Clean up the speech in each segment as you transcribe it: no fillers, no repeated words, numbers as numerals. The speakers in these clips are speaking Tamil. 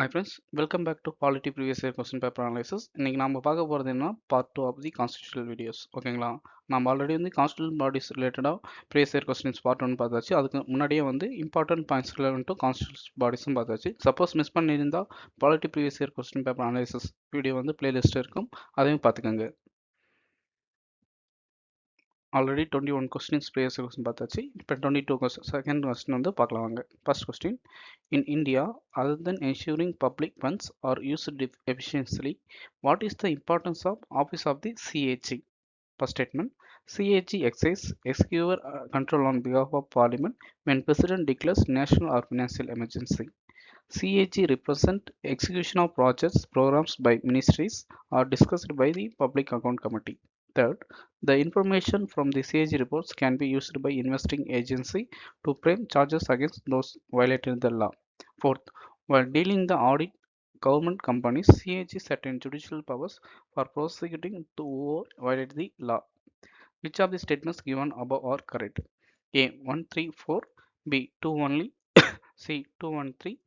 Hi friends, welcome back to Quality Previous Year Question Paper Analysis. இன்னைக்கு நாம பார்க்க போகிறது என்ன part 2 of the constitutional videos. ஓகேங்களா, நம்ம ஆல்ரெடி வந்து கான்ஸ்டிடியூஷனல் பாடிஸ் ரிலேட்டடாக ப்ரீவியஸ் இயர் கொஸ்டின்ஸ் பார்ட் 1 பார்த்தாச்சு. அதுக்கு முன்னாடியே வந்து important points relevant to constitutional பாடிஸும் பார்த்தாச்சு. சப்போஸ் மிஸ் பண்ணியிருந்தா quality previous year question paper analysis video வந்து பிளேலிஸ்ட் இருக்கும், அதையும் பார்த்துக்கோங்க. Already 21 questions previous year question பார்த்தாச்சு. இப்போ 22 கொஸ்டின் செகண்ட் கொஸ்டின் வந்து பார்க்கலாம் வாங்க. First question, in India, other than ensuring public funds are used efficiently, what is the importance of office of the CAG? First statement, CAG exercises executive control on behalf of Parliament when President declares national or financial emergency. CAG represent execution of projects, programs by ministries or discussed by the Public Account Committee. Third, the information from the CAG reports can be used by investing agency to frame charges against those violating the law. Fourth, while dealing the audit government companies, CAG certain judicial powers for prosecuting to violate the law. Which of the statements given above are correct? A 134, B 2 only, C 213,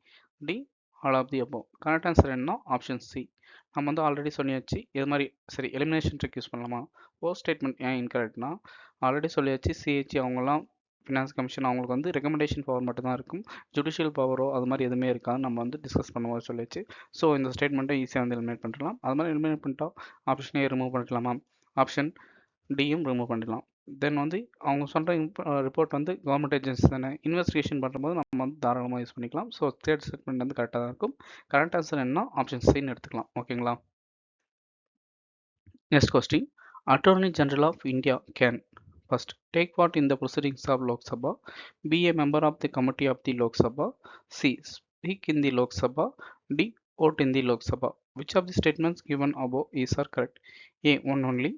D all of the above. Correct answer என்ன? Option C. நம்ம வந்து ஆல்ரெடி சொல்லியாச்சு இது மாதிரி. சரி, எலிமினேஷன் ட்ரிக் யூஸ் பண்ணலாமா? ஓ ஸ்டேட்மெண்ட் ஏன் இன்கரெக்ட்னா, ஆல்ரெடி சொல்லியாச்சு சிஹெச்சி அவங்கலாம் ஃபினான்ஸ் கமிஷன் அவங்களுக்கு வந்து ரெக்கமெண்டேஷன் பவர் மட்டும் தான் இருக்கும், ஜுடிஷியல் பவரோ அது மாதிரி எதுவுமே இருக்காது. நம்ம வந்து டிஸ்கஸ் பண்ணுவோம் சொல்லியாச்சு. ஸோ இந்த ஸ்டேட்மெண்ட்டை ஈஸியாக வந்து எலிமினேட் பண்ணிடலாம். அது மாதிரி எலிமினேட் பண்ணிட்டா ஆப்ஷன் ஏ ரிமூவ் பண்ணிக்கலாமா? ஆப்ஷன் டியும் ரிமூவ் பண்ணிடலாம். தென் வந்து அவங்க சொல்கிற ரிப்போர்ட் வந்து கவர்மெண்ட் ஏஜென்சி தானே, இன்வெஸ்டிகேஷன் பண்ணும்போது நம்ம வந்து தாராளமாக யூஸ் பண்ணிக்கலாம். ஸோ தேர்ட் ஸ்டேட்மெண்ட் வந்து கரெக்டாக தான் இருக்கும். கரெக்ட் ஆன்சர் என்ன? ஆப்ஷன் சின்னு எடுத்துக்கலாம். ஓகேங்களா. Next question, attorney general of India can first take part in the proceedings of Lok Sabha, be a member of the committee of the Lok Sabha, C speak in the Lok Sabha, D vote in the Lok Sabha. Which of the statements given above is are correct? A 1 only,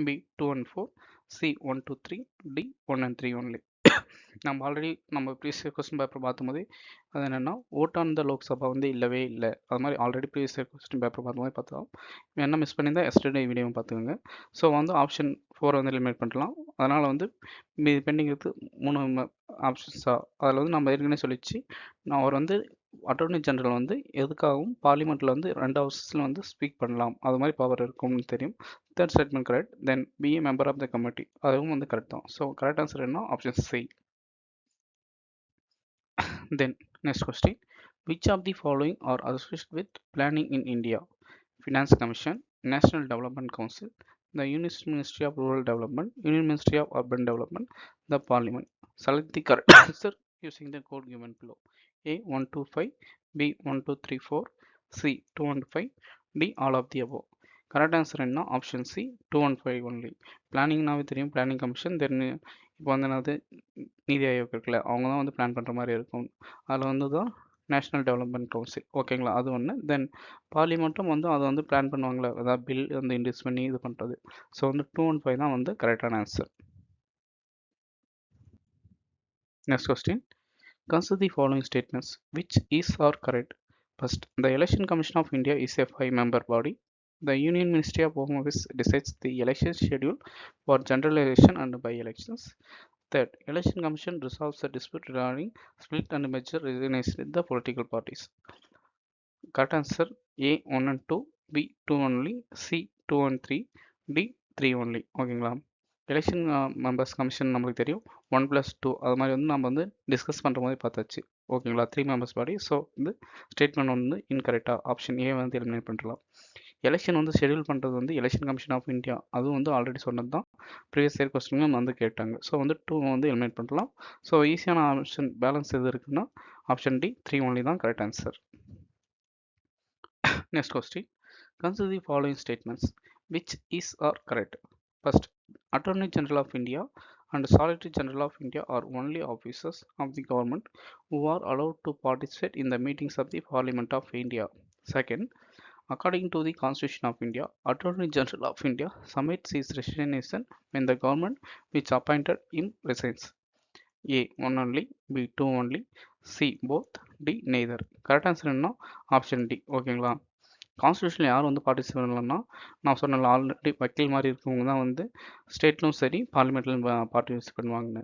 B 2 and 4, C 1 2 3, D 1 and 3 only. நம்ம ஆல்ரெடி நம்ம ப்ரீவியஸ் கொஸ்டின் பேப்பர் பார்க்கும்போது அது என்னென்னா ஓட் ஆன் த லோக்சபா வந்து இல்லவே இல்லை. அது மாதிரி ஆல்ரெடி ப்ரீவியஸ் கொஸ்டின் பேப்பர் பார்க்கும்போது பார்த்தோம். என்ன மிஸ் பண்ணியிருந்தால் எஸ்டர்டே வீடியோவும் பார்த்துக்கோங்க. ஸோ வந்து ஆப்ஷன் 4 வந்து எலிமினேட் பண்ணலாம். அதனால் வந்து மீதி பெண்டிங் இருக்குது 3 ஆப்ஷன்ஸாக. அதில் வந்து நம்ம ஏற்கனவே சொல்லிச்சு, நான் அவர் வந்து அட்டார்னி ஜெனரல் வந்து எதுக்காகவும் பார்லிமெண்ட்டில் வந்து 2 ஹவுஸில் வந்து ஸ்பீக் பண்ணலாம், அது மாதிரி பவர் இருக்கும்னு தெரியும். Third statement correct. Then be a member of the committee, அதுவும் வந்து கரெக்ட் தான். ஸோ கரெக்ட் ஆன்சர் என்ன? Option C. Then next question, which of the following are associated with planning in India? Finance Commission, National Development Council, the Union Ministry of Rural Development, Union Ministry of Urban Development, the Parliament. Select the correct answer using the code given below. A 125, B 1234, C 215, D all of the above. Correct answer என்ன? Option C 215 only. பிளானிங்னாவே தெரியும், பிளானிங் கமிஷன். தென் இப்போ வந்து என்னது நீதி ஆயோக் இருக்குல்ல, அவங்க தான் வந்து பிளான் பண்ணுற மாதிரி இருக்கும். அதில் வந்து தான் நேஷ்னல் டெவலப்மெண்ட் கவுன்சில். ஓகேங்களா, அது ஒன்று. தென் பார்லிமெண்ட்டும் வந்து அதை வந்து பிளான் பண்ணுவாங்களே, அதாவது பில் வந்து இன்ட்ரடியூஸ் பண்ணி இது பண்ணுறது. ஸோ வந்து 215 தான் வந்து கரெக்டான answer. Next question, consider the following statements which is are correct. First, the Election Commission of India is a 5-member body. The Union Ministry of Home Office decides the election schedule for general election and by-elections. Third, Election Commission resolves the dispute regarding split and merger recognized with the political parties. Correct answer A 1 and 2, B 2 only, C 2 and 3, D 3 only. ஓகேங்களா. எலெக்ஷன் மெம்பர்ஸ் கமிஷன் நம்மளுக்கு தெரியும் 1+2, அது மாதிரி வந்து நம்ம வந்து டிஸ்கஸ் பண்ணுற மாதிரி பார்த்தாச்சு. ஓகேங்களா, 3 மெம்பர்ஸ் பாடி. ஸோ வந்து ஸ்டேட்மெண்ட் வந்து இன்கரெக்டாக ஆப்ஷன் ஏ வந்து எலிமினேட் பண்ணிடலாம். எலெக்ஷன் வந்து ஷெடியூல் பண்ணுறது வந்து எலெக்ஷன் கமிஷன் ஆஃப் இந்தியா, அதுவும் வந்து ஆல்ரெடி சொன்னது தான், ப்ரீவியஸ் இயர் கொஸ்டினும் வந்து கேட்டாங்க. ஸோ வந்து 2 வந்து எலிமினேட் பண்ணலாம். ஸோ ஈஸியான ஆப்ஷன் பேலன்ஸ் எது இருக்குன்னா ஆப்ஷன் டி 3 ஒன்லி தான் correct answer. Next question, consider the following statements which is are correct. First, Attorney General of India and Solicitor General of India are only officers of the government who are allowed to participate in the meetings of the Parliament of India. Second, according to the Constitution of India, Attorney General of India submits his resignation when the government which appointed him resigns. A 1 only, B 2 only, C both, D neither. Correct answer என்ன? Option D. ஓகேங்களா. கான்ஸ்டியூஷனில் யார் வந்து பார்ட்டிசிபேட் பண்ணலாம்னா, நான் சொன்ன ஆல்ரெடி வக்கீல் மாதிரி இருக்கவங்க தான் வந்து ஸ்டேட்லும் சரி பார்லிமெண்ட்லையும் பார்ட்டிசிபேட் பண்ணுவாங்க.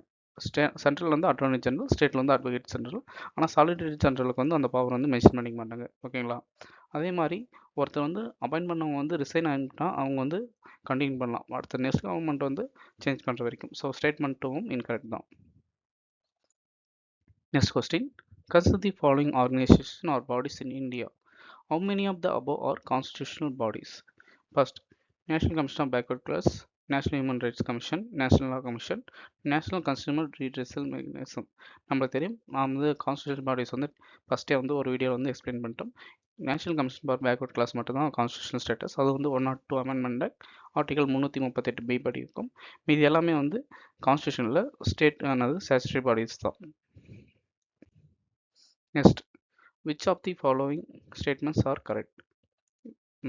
சென்ட்ரல் வந்து அட்டார்னி ஜெனரல், ஸ்டேட்டில் வந்து அட்வொகேட் ஜெனரல். ஆனால் சாலிசிட்டர் ஜெனரலுக்கு வந்து அந்த பவர் வந்து மென்ஷன் பண்ணிக்க மாட்டாங்க. ஓகேங்களா? அதே மாதிரி ஒருத்தர் வந்து அப்பாயின்ட் பண்ணவங்க வந்து ரிசைன் ஆகிட்டா அவங்க வந்து கண்டினியூ பண்ணலாம் அடுத்த நெக்ஸ்ட் கவர்மெண்ட் வந்து சேஞ்ச் பண்ணுற வரைக்கும். ஸோ ஸ்டேட்மெண்ட் டூவும் இன்கரெக்ட் தான். Next question, consider the following organisation R bodies in India. How many of the above are constitutional bodies? First, National Commission of Backward Class, National Human Rights Commission, National Law Commission, National Consumer Redressal Mechanism. நம்மளுக்கு தெரியும், நான் வந்து கான்ஸ்டியூஷனல் பாடிஸ் வந்து ஃபஸ்ட்டே வந்து ஒரு வீடியோ வந்து எக்ஸ்பிளைன் பண்ணிட்டோம். National commission for backward class மட்டும் தான் கான்ஸ்டியூஷனல் ஸ்டேட்டஸ். அது வந்து 102 அமெண்ட்மெண்ட் ஆர்டிகல் 338 பி படி இருக்கும். மீது எல்லாமே வந்து கான்ஸ்டியூஷனில் ஸ்டேட் ஆனது ஸ்டாச்சுட்டரி பாடிஸ் தான். Next, which of the following statements are correct?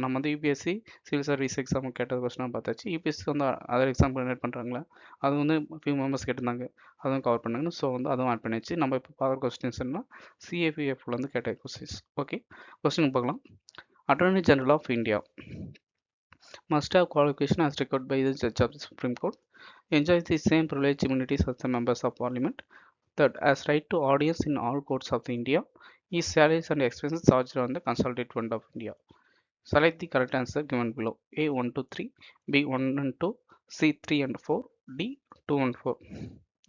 நம்ம வந்து யூபிஎஸ்சி சிவில் சர்வீஸ் எக்ஸாம் கேட்டது கொஸ்டின் பார்த்தாச்சு. யூபிஎஸ்சி வந்து அதர் எக்ஸாம் கண்டக்ட் பண்ணுறாங்களா, அது வந்து ஃபியூ மெம்பர்ஸ் கேட்டிருந்தாங்க, அதுவும் கவர் பண்ணுங்க. ஸோ வந்து அதுவும் ஆட் பண்ணிச்சு. நம்ம இப்போ பார்க்குற கொஸ்டின்ஸ்னா சிஏபிஎஃப்ல வந்து கேட்ட கொஸ்டின்ஸ். ஓகே, கொஸ்டின் பார்க்கலாம். Attorney general of India must have qualification as required by the judge of the Supreme Court, enjoys the same privilege immunities as the members of parliament, that has right to audience in all courts of India, his salaries and expenses charged on the consolidated fund of India. Select the correct answer given below. A 1 to 3, B 1 and 2, C 3 and 4, D 2 and 4.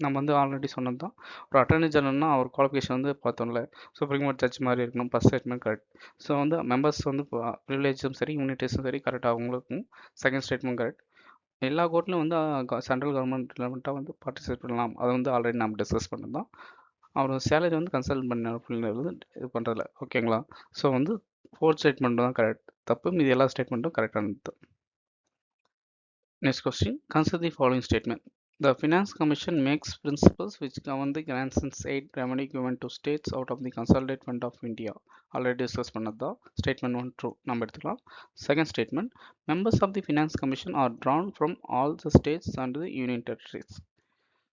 நம்ம வந்து ஆல்ரெடி சொன்னது தான். ஒரு அட்டர்னி ஜெனரல்னா அவர் குவாலிஃபிகேஷன் வந்து பார்த்தோம்ல, சுப்ரீம் கோர்ட் ஜட்ஜ் மாதிரி இருக்கணும். First statement correct. ஸோ வந்து மெம்பர்ஸ் வந்து ப்ரிவிலேஜும் சரி இம்யூனிட்டிஸும் சரி கரெக்டாக அவங்களுக்கும். Second statement correct. எல்லா கோர்ட்லையும் வந்து சென்ட்ரல் கவர்மெண்ட்டாக வந்து பார்ட்டிசிபேட் பண்ணலாம். அதை வந்து ஆல்ரெடி நம்ம டிஸ்கஸ் பண்ணது தான். அவர் சேலரி வந்து கன்சல்ட் பண்ண வந்து இது பண்ணுறதில்ல. ஓகேங்களா? ஸோ வந்து ஃபோர்த் ஸ்டேட்மெண்ட் தான் கரெக்ட். தப்பு, மீதி எல்லா ஸ்டேட்மெண்ட்டும் கரெக்டானது. Next question, consider the following statement. The Finance Commission makes principles which govern the grants and aid remedy given to states out of the Consolidated Fund of India. Already discussed பண்ணதா. Statement 1 true. நம்ம எடுத்துக்கலாம். Second statement, members of the Finance Commission are drawn from all the states and the union territories.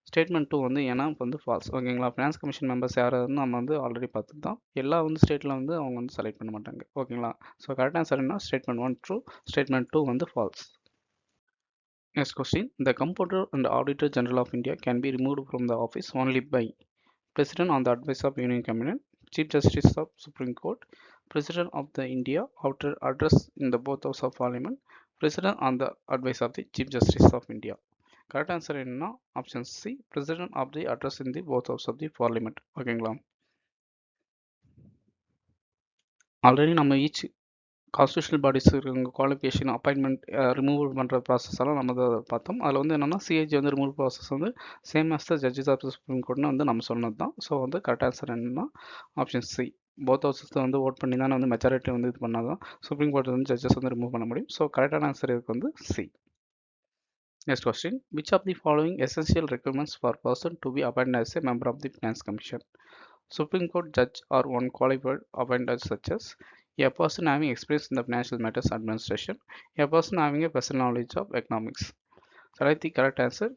Statement 2 வந்து ஏன்னா வந்து ஃபால்ஸ். ஓகேங்களா? ஃபினான்ஸ் கமிஷன் மெம்பர்ஸ் யாராவது நம்ம வந்து ஆல்ரெடி பார்த்து தான். எல்லா வந்து ஸ்டேட்டில் வந்து அவங்க வந்து செலக்ட் பண்ண மாட்டாங்க. ஓகேங்களா? ஸோ கரெக்ட் ஆன்சர் என்ன? ஸ்டேட்மெண்ட் 1 ட்ரூ, ஸ்டேட்மெண்ட் 2 வந்து falls. Next question, the Comptroller and Auditor General of India can be removed from the office only by President on the advice of Union Cabinet, Chief Justice of Supreme Court, President of the India after address in the both House of Parliament, President on the advice of the Chief Justice of India. Correct answer என்னன்னா option C, president of the address in the both house of the parliament. ஓகேங்களா? ஆல்ரெடி நம்ம each constitutional bodies qualification appointment removal பண்ணுற ப்ராசஸ் எல்லாம் நம்ம அதை பார்த்தோம். அதில் வந்து என்னென்னா சிஏஜி வந்து ரிமூவல் ப்ராசஸ் வந்து same as the judges of the supreme கோர்ட்னு வந்து நம்ம சொன்னது தான். ஸோ வந்து கரெக்ட் ஆன்சர் என்னன்னா ஆப்ஷன் சி. போத் ஹவுசஸ் வந்து ஓட் பண்ணி தானே வந்து மெஜாரிட்டி வந்து இது பண்ணால் தான் சுப்ரீம் கோர்ட் வந்து ஜட்ஜஸ் வந்து ரிமூவ் பண்ண முடியும். ஸோ கரெக்டான ஆன்சர் இதுக்கு வந்து C. Next question, which of the following essential requirements for a person to be appointed as a member of the Finance Commission? Supreme Court judge or one qualified appointed such as a person having experience in the financial matters administration, a person having a personal knowledge of economics. Select the correct answer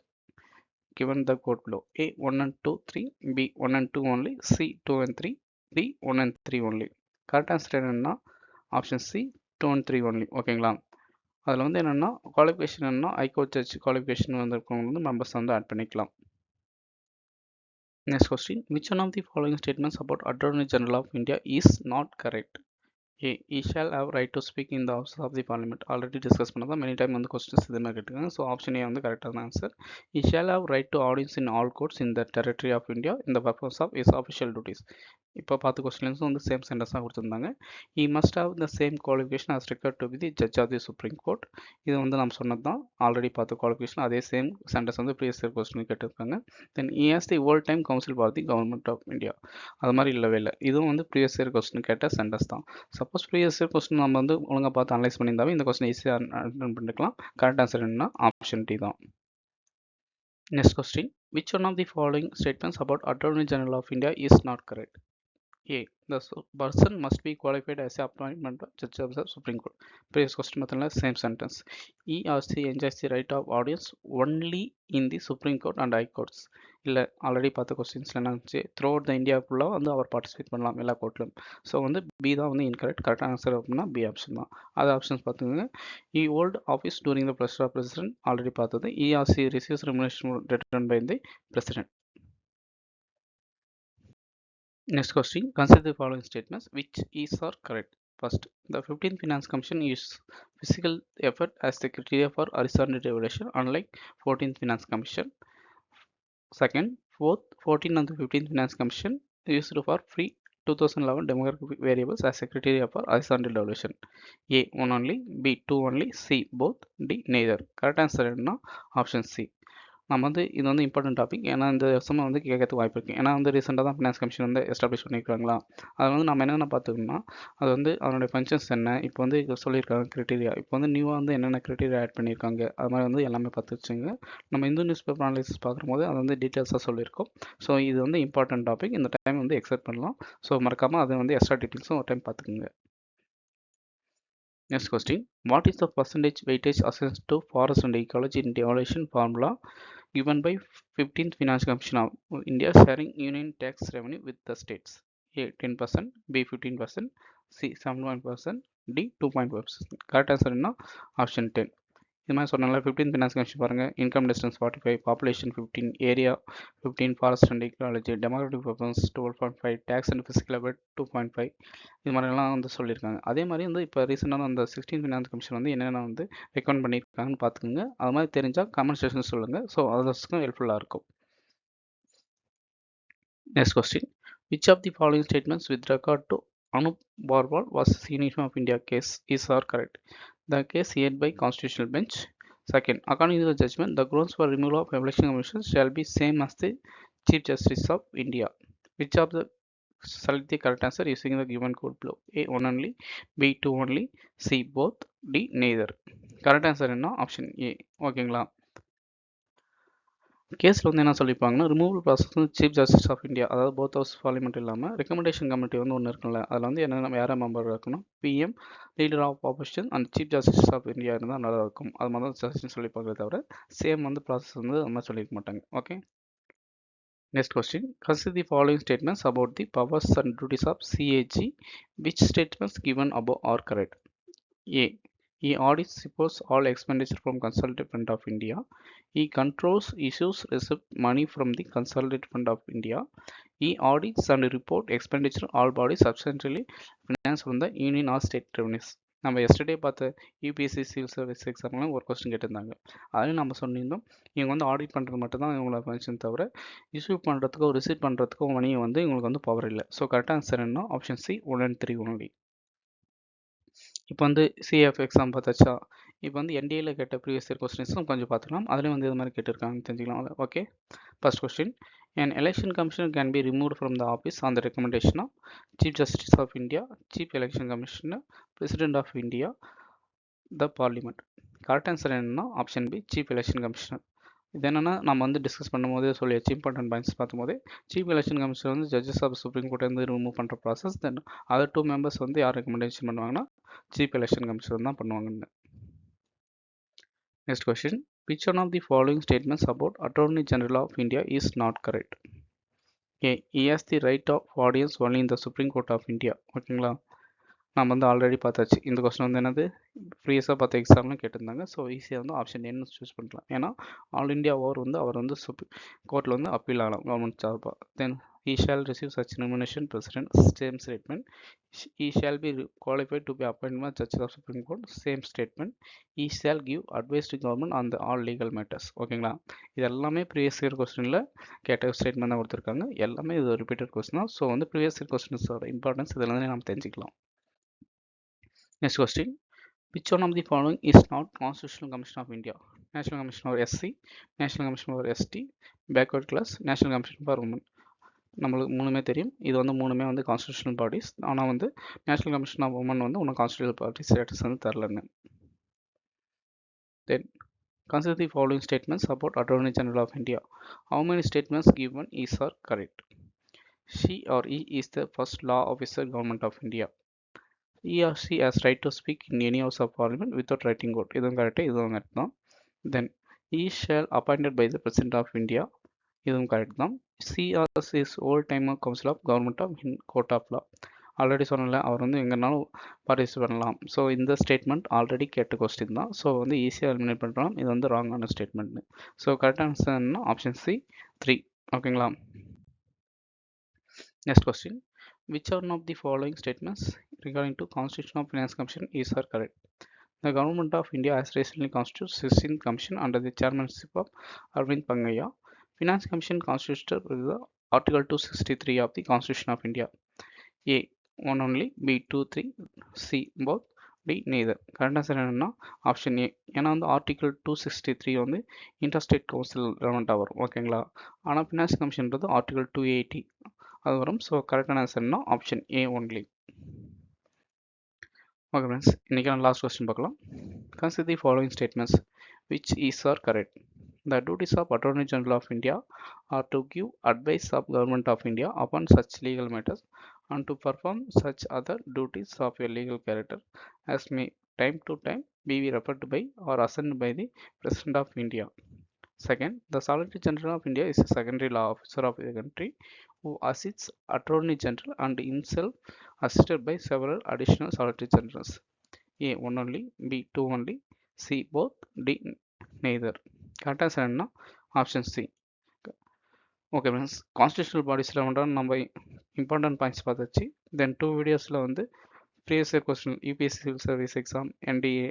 given the code below. A 1 and 2 3, B 1 and 2 only, C 2 and 3, D 1 and 3 only. Correct answer என்னன்னா ஆப்ஷன் சி 2 and 3 only. ஓகேங்களா? அதில் வந்து என்னென்னா குவாலிஃபிகேஷன் என்னன்னா ஹைகோர்ட் ஜட்ஜ் குவாலிஃபிகேஷன் வந்திருக்கவங்க வந்து மெம்பர்ஸ் வந்து ஆட் பண்ணிக்கலாம். Next question, which one of the following statements about Attorney General of India is not correct? A, he shall have right to speak in the House of the Parliament. Already discussed பண்ணதா. Many time வந்து questions இது மாதிரி கேட்டுருக்காங்க. ஸோ ஆப்ஷன் ஏ வந்து கரெக்டான answer. He shall have right to audience in all courts in the territory of India in the purpose of his official duties. இப்போ பார்த்து கொஸ்டின்ஸும் வந்து சேம் சென்டென்ஸ் தான் கொடுத்துருந்தாங்க. He must have the same qualification as required to be the judge of the Supreme Court. இது வந்து நம்ம சொன்னது தான். ஆல்ரெடி பார்த்த குவாலிஃபிகேஷன் அதே சேம் சென்டென்ஸ் வந்து ப்ரீவியஸ் இயர் கொஸ்டின் கேட்டிருக்காங்க. தென் he has the old time counsel for the government of India. அது மாதிரி இல்லவே இல்லை. இதுவும் வந்து ப்ரீவியஸ் இயர் கொஸ்டின் கேட்ட சென்டென்ஸ் தான். சப்போஸ் ப்ரீவியஸ் இயர் கொஸ்டின் நம்ம வந்து ஒழுங்காக பார்த்து அனலைஸ் பண்ணியிருந்தாவே இந்த கொஸ்டின் ஈஸியாக அட்டன் பண்ணிக்கலாம். கரெக்ட் ஆன்சர் என்னன்னா ஆப்ஷன் டி தான். Next question, which one of the following statements about Attorney General of India is not correct? A, the person must be qualified as an appointment judge of the Supreme Court. Previous question பார்த்தீங்கன்னா same sentence. He or she enjoys the right of audience only in the Supreme Court and High Courts. இல்லை ஆல்ரெடி பார்த்த கொஸ்டின்ஸில் என்ன இருந்துச்சு, த்ரூ அவுட் த இந்தியா ஃபுல்லாக வந்து அவர் பார்ட்டிசிபேட் பண்ணலாம் எல்லா கோர்ட்லையும். ஸோ வந்து பி தான் வந்து இன்கரெக்ட். கரெக்டாக ஆன்சர் அப்படின்னா பி ஆப்ஷன் தான். அது ஆப்ஷன்ஸ் பார்த்துக்கோங்க. He hold office during the pleasure of president already பார்த்தது. He or she receives remuneration return by the president. Next question. Consider the following statements. Which is or correct? First, the 15th Finance Commission uses physical effort as the criteria for horizontal regulation, unlike 14th Finance Commission. Second, both 14th and the 15th Finance Commission used for free 2011 demographic variables as a criteria for horizontal devolution. A 1 only, B 2 only, C both, D neither. Correct answer என்ன? Option C. நம்ம வந்து இது வந்து இம்பார்ட்டன்ட் டாபிக். ஏன்னா இந்த எக்ஸாம் வந்து கேட்கறதுக்கு வாய்ப்பு இருக்குது. ஏன்னா வந்து ரீசெண்டாக தான் ஃபினான்ஸ் கமிஷன் வந்து எஸ்டாப்ளிஷ் பண்ணியிருக்காங்களா. அதை வந்து நம்ம என்னென்ன பார்த்துக்கணும்னா, அது வந்து அதனுடைய ஃபங்க்ஷன்ஸ் என்ன, இப்போ வந்து சொல்லியிருக்காங்க க்ரைட்டீரியா, இப்போ வந்து நியூவாக வந்து என்னென்ன க்ரைட்டீரியா ஆட் பண்ணியிருக்காங்க, அது மாதிரி வந்து எல்லாமே பார்த்து வச்சுங்க. நம்ம இந்து நியூஸ் பேப்பர் அனாலிசிஸ் பார்க்கும்போது அதை வந்து டீட்டெயில்ஸாக சொல்லியிருக்கோம். ஸோ இது வந்து இம்பார்ட்டன்ட் டாபிக். இந்த டைம் வந்து எக்ஸெப்ட் பண்ணலாம். ஸோ மறக்காமல் அதை வந்து எக்ஸ்ட்ரா டீட்டெயில்ஸும் ஒரு டைம் பார்த்துக்குங்க. Next question. What is the percentage weightage assigned to forest and ecology in devolution formula given by 15th Finance Commission of India sharing union tax revenue with the states? A 10%, B 15%, C 71%, D 2.5%. Correct answer is option 10. இது மாதிரி சொன்னால 15th Finance Commission பாருங்க, income distance 45, population 15, area 15, forest and ecology, democratic purpose 12.5, tax and fiscal effort 2.5, இது மாதிரிலாம் வந்து சொல்லியிருக்காங்க. அதே மாதிரி வந்து இப்போ ரீசெண்டான அந்த 16th Finance Commission வந்து என்னென்ன வந்து ரெக்கமெண்ட் பண்ணியிருக்காங்கன்னு பார்த்துக்கோங்க. அது மாதிரி தெரிஞ்சால் கமெண்ட் செக்ஷன் சொல்லுங்கள். ஸோ அதர்ஸ்க்கும் ஹெல்ப்ஃபுல்லாக இருக்கும். Next question. Which of the following statements with regard to Anup Barwal was Union of India case is or correct? The case heard by Constitutional Bench. Second, according to the judgment, the grounds for removal of election commissions shall be same as the Chief Justice of India. Which of the select the correct answer using the given code below? A 1 only, B 2 only, C both, D neither. Correct answer என்ன? Option A. ஓகேங்களா? கேஸில் வந்து என்ன சொல்லியிருப்பாங்கன்னா, ரிமூவல் ப்ராசஸ் வந்து சீஃப் ஜஸ்டிஸ் ஆஃப் இந்தியா, அதாவது போத் ஹவுஸ் பார்லிமெண்ட் இல்லாமல் ரெக்கமெண்டேஷன் கமிட்டி வந்து ஒன்று இருக்குல்ல, அதில் வந்து என்னென்ன யாரை மெம்பர் இருக்கணும், PM, leader of opposition and chief justice of India இருந்தால் நல்லா இருக்கும். அது மாதிரி தான் சஜஷன் சொல்லியிருப்பாங்களே தவிர சேம் வந்து ப்ராசஸ் வந்து அது மாதிரி சொல்லியிருக்க மாட்டாங்க. Okay. Next question. Consider the following statements about the powers and duties of CAG. Which statements given above are correct? A. He audits reports all expenditure from Consolidated Fund of India. He controls issues receive money from the Consolidated Fund of India. He audits and report expenditure all bodies substantially financed from the union or state revenues. நம்ம எஸ்டர்டே பார்த்த யூபிஎஸ்சி சிவில் சர்வீஸ் எக்ஸாம்லாம் ஒரு கொஸ்டின் கேட்டிருந்தாங்க. அதையும் நம்ம சொல்லியிருந்தோம், இவங்க வந்து ஆடிட் பண்ணுறது மட்டும் தான் இவங்களோட ஃபங்க்ஷன் தவிர இஷ்யூ பண்ணுறதுக்கோ ரிசீவ் பண்ணுறதுக்கோ மணியை வந்து இவங்களுக்கு வந்து பவர் இல்லை. ஸோ கரெக்டாக ஆன்சர் என்ன? Option C 1 and 3 only. இப்போ வந்து சிஎஃப் எக்ஸாம் பார்த்தாச்சா, இப்போ வந்து என்டிஏல கேட்ட ப்ரீவியஸ் இயர் கொஸ்டின்ஸும் கொஞ்சம் பார்த்துக்கலாம். அதுலேயும் வந்து இது மாதிரி கேட்டிருக்காங்கன்னு தெரிஞ்சுக்கலாம். Okay. First question. An election commissioner can be removed from the office on the recommendation of Chief Justice of India, Chief Election Commissioner, President of India, the Parliament. Correct answer என்னன்னா option B, chief election commissioner. இது என்னென்னா நம்ம வந்து டிஸ்கஸ் பண்ணும்போதே சொல்லியாச்சு, இம்பார்ட்டன்ட் பாயிண்ட்ஸ் பார்க்கும்போது சீஃப் எலெக்ஷன் கமிஷனர் வந்து ஜட்ஜஸ் ஆஃப் சுப்ரீம் கோர்ட் வந்து ரிமூவ் பண்ணுற ப்ராசஸ். தென் அதர் 2 மெம்பர்ஸ் வந்து யார் ரெக்கமெண்டேஷன் பண்ணுவாங்கன்னா சீஃப் எலெக்ஷன் கமிஷனர் தான் பண்ணுவாங்கன்னு. Next question. Which one of the following statements about Attorney General of India is not correct? A. He has the right of audience only in the Supreme Court of India. ஓகேங்களா? நம்ம வந்து ஆல்ரெடி பார்த்தாச்சு. இந்த கொஸ்டின் வந்து என்னது ப்ரீவியஸாக பார்த்த எக்ஸாம்லாம் கேட்டிருந்தாங்க. ஸோ ஈஸியாக வந்து ஆப்ஷன் என்ன சூஸ் பண்ணிக்கலாம். ஏன்னா ஆல் இண்டியா ஓவர் வந்து அவர் வந்து கோர்ட்டில் வந்து அப்பீல் ஆகலாம் கவர்மெண்ட் சார்பாக. தென் he shall receive such nomination president, same statement. He shall be qualified to be appointed judges of Supreme Court, same statement. He shall give advice to government on the all legal matters. ஓகேங்களா? இது எல்லாமே ப்ரீவியஸ் இயர் கொஸ்டினில் கேட்ட ஸ்டேட்மெண்ட் தான் கொடுத்துருக்காங்க. எல்லாமே இது ரிப்பீட்டட் கொஸ்டின் தான். ஸோ வந்து ப்ரீவியஸ் இயர் கொஸ்டின்ஸோட இம்பார்ட்டன்ஸ் இதில் வந்து நம்ம தெரிஞ்சுக்கலாம். Next question. Which one of the following is not Constitutional Commission of India? National Commission for SC, National Commission for ST, Backward Class, National Commission for Women. நம்மளுக்கு மூணுமே தெரியும். இது வந்து மூணுமே வந்து கான்ஸ்டியூஷனல் பாடிஸ். ஆனால் வந்து நேஷனல் கமிஷன் ஆஃப் உமன் வந்து ஒன்றும் கான்ஸ்டியூஷனல் பார்ட்டி ஸ்டேட்டஸ் வந்து தரலன்னு. தென் consider the following statements about Attorney General of India. How many statements given is are correct? She or he is the first law officer government of India. He or she has right to speak in any house of parliament without writing out. இதுவும் கரெக்டு, இதுவும் கரெக்ட் தான். Then he shall appointed by the president of India. இதுவும் கரெக்ட் தான். C R is old time council of government of court of law. Already சொன்னல, அவர் வந்து எங்கேனாலும் பார்ட்டிசிபேட் பண்ணலாம். ஸோ இந்த ஸ்டேட்மெண்ட் ஆல்ரெடி கேட்ட கொஸ்டின் தான். ஸோ வந்து ஈஸியாக எலிமினேட் பண்ணுறோம். இது வந்து ராங்கான ஸ்டேட்மெண்ட்னு. ஸோ கரெக்ட் ஆன்சர் என்ன? Option C 3. ஓகேங்களா? Next question. Which one of the following statements regarding to Constitution of Finance Commission is are correct? The Government of India has recently constituted 16th Commission under the chairmanship of Arvind Pangaya. Finance Commission constituted with the Article 263 of the Constitution of India. A. 1 only, B. 2, 3, C. both, D. neither. Correct answer என்னன்னா ஆப்ஷன் ஏ. ஏன்னா வந்து ஆர்டிகல் 263 வந்து இன்டர்ஸ்டேட் கவுன்சில் ரெலவெண்ட்டாக வரும், ஓகேங்களா. ஆனால் ஃபினான்ஸ் கமிஷன்றது ஆர்டிகல் 280 அது வரும். ஸோ கரெக்டான ஆன்சர்னா option A only. Okay friends, இன்றைக்கான லாஸ்ட் கொஸ்டின் பார்க்கலாம். Consider the following statements which is are correct. The duties of Attorney General of India are to give advice of Government of India upon such legal matters and to perform such other duties of a legal character as may time to time be referred by or assigned by the President of India. Second, the Solicitor General of India is a secondary law officer of the country who assists Attorney General and himself assisted by several additional Solicitor Generals. A. 1 only, B. 2 only, C. both, D. neither. கரெக்டாக ஆன்சர் என்ன option C. Okay friends, constitutional பாடிஸில் வந்து நம்ம இம்பார்ட்டன்ட் பாயிண்ட்ஸ் பார்த்தாச்சு. தென் 2 வீடியோஸில் வந்து previous year question UPSC civil service exam, NDA,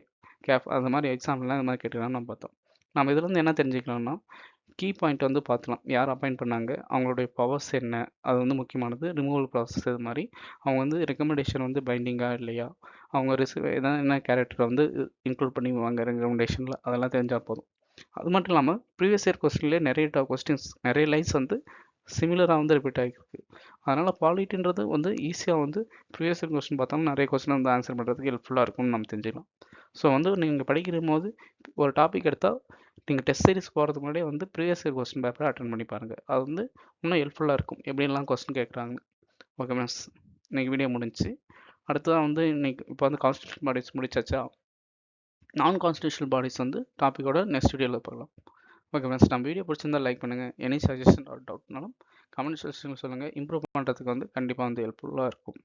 கேஃப் அந்த மாதிரி எக்ஸாம்லாம் இந்த மாதிரி கேட்டுக்கலாம் நம்ம பார்த்தோம். நம்ம இதுலேருந்து என்ன தெரிஞ்சுக்கலாம்னா கீ பாயிண்ட் வந்து பார்த்துலாம். யார் அப்பாயிண்ட் பண்ணாங்க, அவங்களுடைய பவர்ஸ் என்ன, அது வந்து முக்கியமானது. ரிமூவல் ப்ராசஸ் இது மாதிரி அவங்க வந்து ரெக்கமெண்டேஷன் வந்து பைண்டிங்காக இல்லையா, அவங்க என்ன கேரக்டரை வந்து இன்க்ளூட் பண்ணுவாங்க ரெக்கமெண்டேஷனில், அதெல்லாம் தெரிஞ்சால் போதும். அது மட்டும் இல்லாமல் ப்ரீவியஸ் இயர் கொஸ்டின்லேயே நிறைய கொஸ்டின்ஸ் நிறைய லைன்ஸ் வந்து சிமிலராக வந்து ரிப்பீட் ஆகிருக்கு. அதனால் பாலிட்டின்றது வந்து ஈஸியாக வந்து ப்ரீவியஸ் இயர் கொஸ்டின் பார்த்தோம்னா நிறைய கொஸ்டின் வந்து ஆன்சர் பண்ணுறதுக்கு ஹெல்ப்ஃபுல்லாக இருக்கும்னு நம்ம தெரிஞ்சுக்கலாம். ஸோ வந்து நீங்கள் படிக்கிற போது ஒரு டாபிக் எடுத்தால் நீங்கள் டெஸ்ட் சீரிஸ் போகிறதுக்கு முன்னாடியே வந்து ப்ரீவியஸ் இயர் கொஸ்டின் பேப்பரை அட்டன் பண்ணி பாருங்கள். அது வந்து இன்னும் ஹெல்ப்ஃபுல்லாக இருக்கும், எப்படிலாம் கொஸ்டின் கேட்குறாங்க. ஓகே மிஸ், இன்றைக்கி வீடியோ முடிஞ்சிச்சு. அடுத்ததான் வந்து இன்னைக்கு இப்போ வந்து கான்ஸ்டியூஷனல் பாடிஸ் முடிச்சாச்சா, நான் கான்ஸ்டியூஷனல் பாடிஸ் வந்து டாப்பிக்கோட நெக்ஸ்ட் வீடியோவில் பார்க்கலாம். ஓகே ஃப்ரெண்ட்ஸ், நம்ம வீடியோ பிடிச்சிருந்தால் லைக் பண்ணுங்கள். எனி சஜஷன் ஆர் டவுட்னாலும் கமெண்ட் செக்ஷனில் சொல்லுங்கள். இம்ப்ரூவ் பண்ணுறதுக்கு வந்து கண்டிப்பாக வந்து ஹெல்ப்ஃபுல்லாக இருக்கும்.